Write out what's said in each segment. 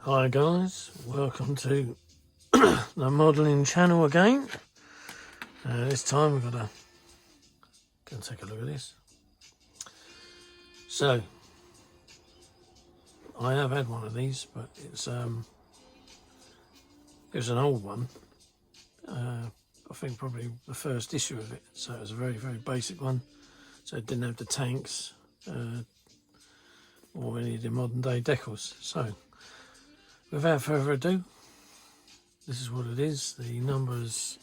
Hi guys, welcome to the modelling channel again. This time we've got to go and take a look at this. So, I have had one of these, but it was an old one. I think probably the first issue of it, so it was a very, very basic one. So it didn't have the tanks or any of the modern day decals. So, without further ado, this is what it is. The number is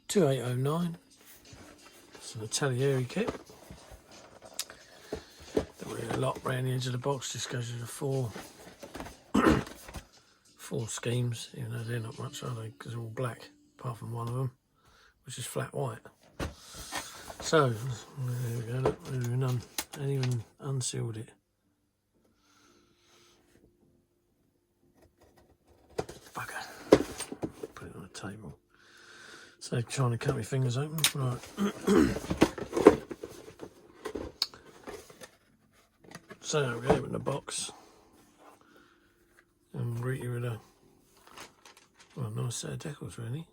2809. It's an Italeri kit. Don't really a lot around the edge of the box, just goes to the four schemes, even though they're not much, are they? Because they're all black, apart from one of them, which is flat white. So, there we go, look, I ain't even unsealed it. Bugger. Put it on the table. So, trying to cut my fingers open. Right. So, we open the box and greet you with a nice set of decals, really.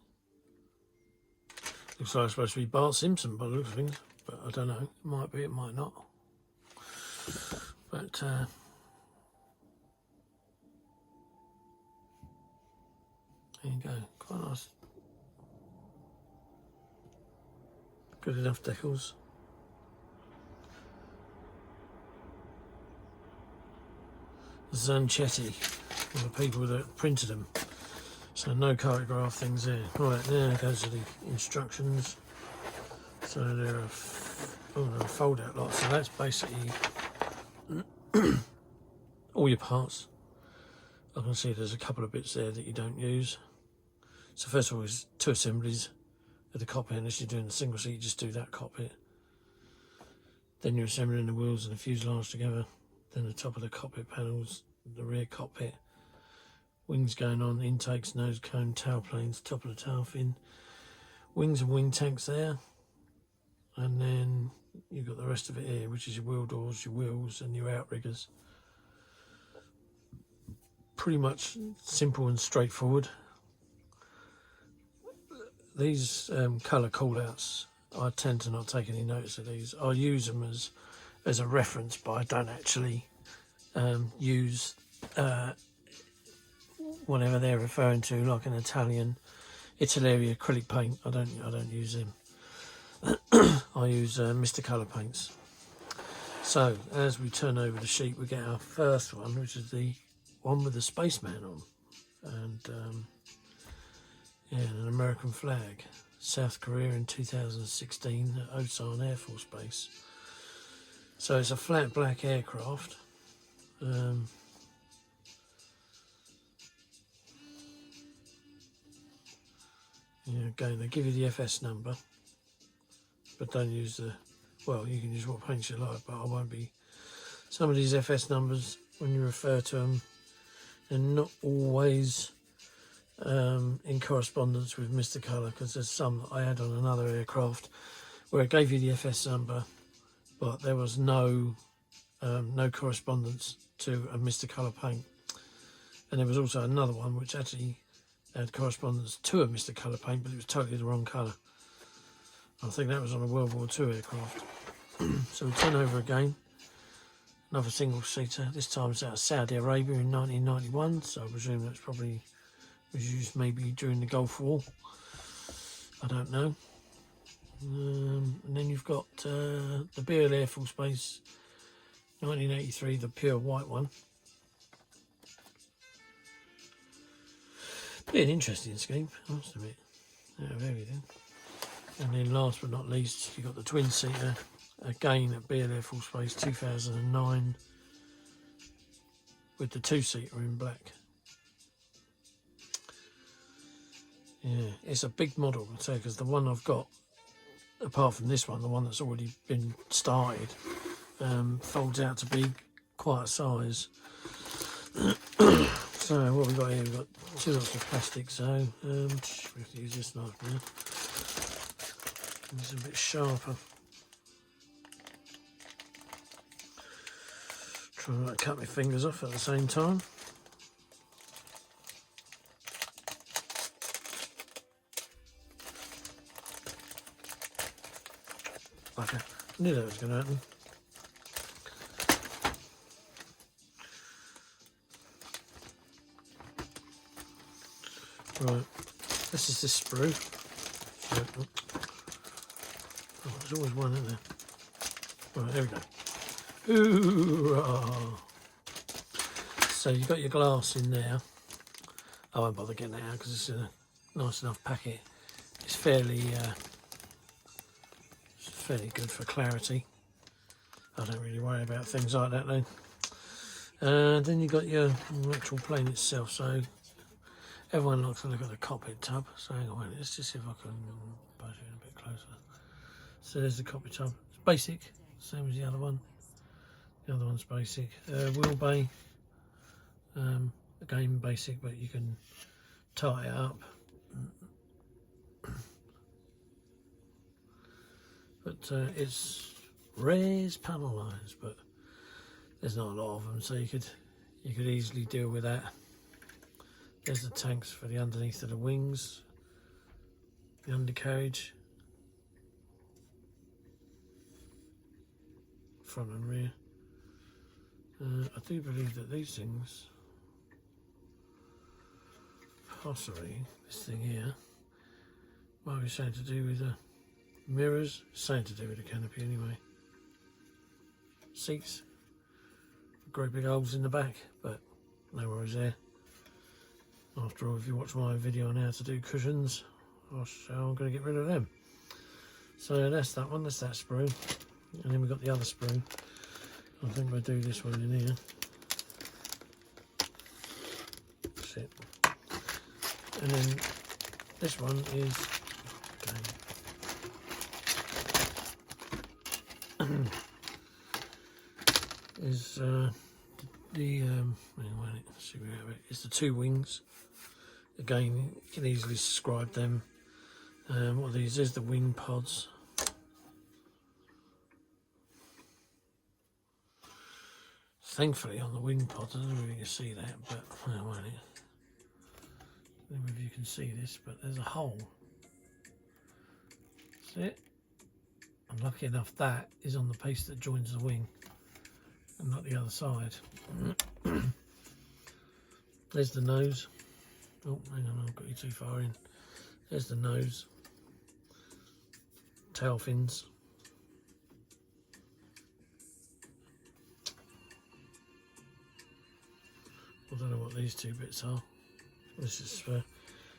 Looks like it's supposed to be Bart Simpson by the looks of things, but I don't know. It might be, it might not. But there you go, quite nice. Good enough decals. Zanchetti were the people that printed them. So no cartograph things there. Right, there goes to the instructions. So there are fold out lots. So that's basically all your parts. I can see there's a couple of bits there that you don't use. So first of all is two assemblies of the cockpit. Unless you're doing a single seat, you just do that cockpit. Then you're assembling the wheels and the fuselage together. Then the top of the cockpit panels, the rear cockpit. Wings going on, intakes, nose cone, tail planes, top of the tail fin, wings and wing tanks there, and then you've got the rest of it here, which is your wheel doors, your wheels and your outriggers. Pretty much simple and straightforward. These colour call-outs, I tend to not take any notice of these. I use them as a reference, but I don't actually use whatever they're referring to, like an Italeri acrylic paint. I don't use them. I use Mr. Colour paints. So as we turn over the sheet, we get our first one, which is the one with the spaceman on, and yeah, an American flag, South Korea in 2016 at Osan Air Force Base. So it's a flat black aircraft. Yeah, again, they give you the FS number, but don't use the, well, you can use what paints you like, but I won't be. Some of these FS numbers, when you refer to them, they're not always in correspondence with Mr. Colour, because there's some that I had on another aircraft where it gave you the FS number, but there was no correspondence to a Mr. Colour paint. And there was also another one which actually had correspondence to a Mr. Colour paint, but it was totally the wrong colour. I think that was on a World War II aircraft. So we turn over again. Another single-seater. This time it's out of Saudi Arabia in 1991, so I presume that's probably was used maybe during the Gulf War. I don't know. And then you've got the Beale Air Force Base, 1983, the pure white one. Be an interesting scheme, I must admit. Out of everything. And then last but not least, you've got the twin-seater, again at Beale Air Force Base 2009, with the two-seater in black. Yeah, it's a big model, I'll say, because the one I've got, apart from this one, the one that's already been started, folds out to be quite a size. So what we've got here, we've got two lots of plastic, so we have to use this knife now. It's a bit sharper. Trying to cut my fingers off at the same time. Knew that was going to happen. Right, this is the sprue. Oh, there's always one in there. Right, there we go. Hoorah! So you've got your glass in there. I won't bother getting it out because it's in a nice enough packet. It's fairly good for clarity. I don't really worry about things like that though. Then you've got your actual plane itself. So everyone likes to look at the cockpit tub. So hang on a minute, let's just see if I can push it a bit closer. So there's the cockpit tub. It's basic, same as the other one. The other one's basic. Wheel bay, again basic, but you can tie it up. But it's raised panel lines, but there's not a lot of them, so you could easily deal with that. There's the tanks for the underneath of the wings, the undercarriage, front and rear. I do believe that these things, possibly this thing here, might be something to do with the mirrors, something to do with the canopy anyway. Seats, great big holes in the back, but no worries there. After all, if you watch my video on how to do cushions, I'm going to get rid of them. So that's that one, that's that sprue. And then we've got the other sprue. I think we'll do this one in here. That's it. And then this one is let's see where we have it. It's the two wings. Again, you can easily describe them. What are these? There's the wing pods. Thankfully, on the wing pods, I don't know if you can see that, but I don't know if you can see this, but there's a hole. See it? I'm lucky enough that is on the piece that joins the wing and not the other side. There's the nose. Oh, hang on, I've got you too far in. There's the nose. Tail fins. I don't know what these two bits are. This is for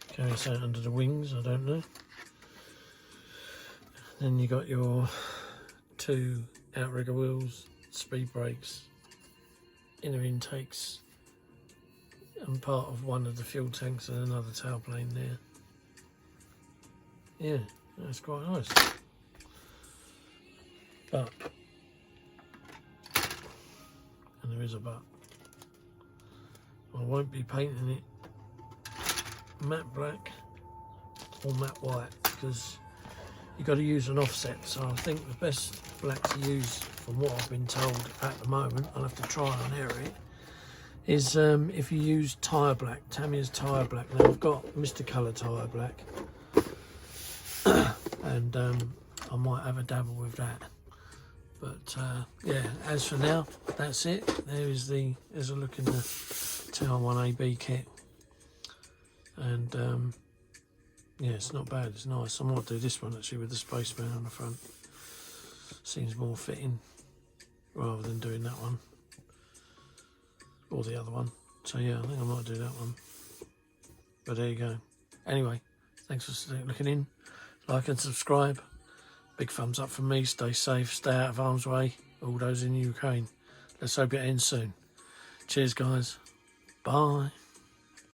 carrying something under the wings, I don't know. Then you got your two outrigger wheels, speed brakes, inner intakes, and part of one of the fuel tanks and another tailplane there. Yeah, that's quite nice. But, and there is a but. I won't be painting it matte black or matte white because you've got to use an offset. So I think the best black to use, from what I've been told at the moment, I'll have to try and error it, is if you use tyre black, Tamiya's tyre black. Now I've got Mr. Colour tyre black and I might have a dabble with that. But yeah, as for now, that's it. There's a look in the TR-1A kit, and yeah, it's not bad, it's nice. I might do this one actually with the spaceman on the front. Seems more fitting rather than doing that one or the other one. So yeah, I think I might do that one. But there you go. Anyway, thanks for looking in. Like and subscribe. Big thumbs up from me. Stay safe, stay out of harm's way. All those in Ukraine. Let's hope it ends soon. Cheers, guys. Bye.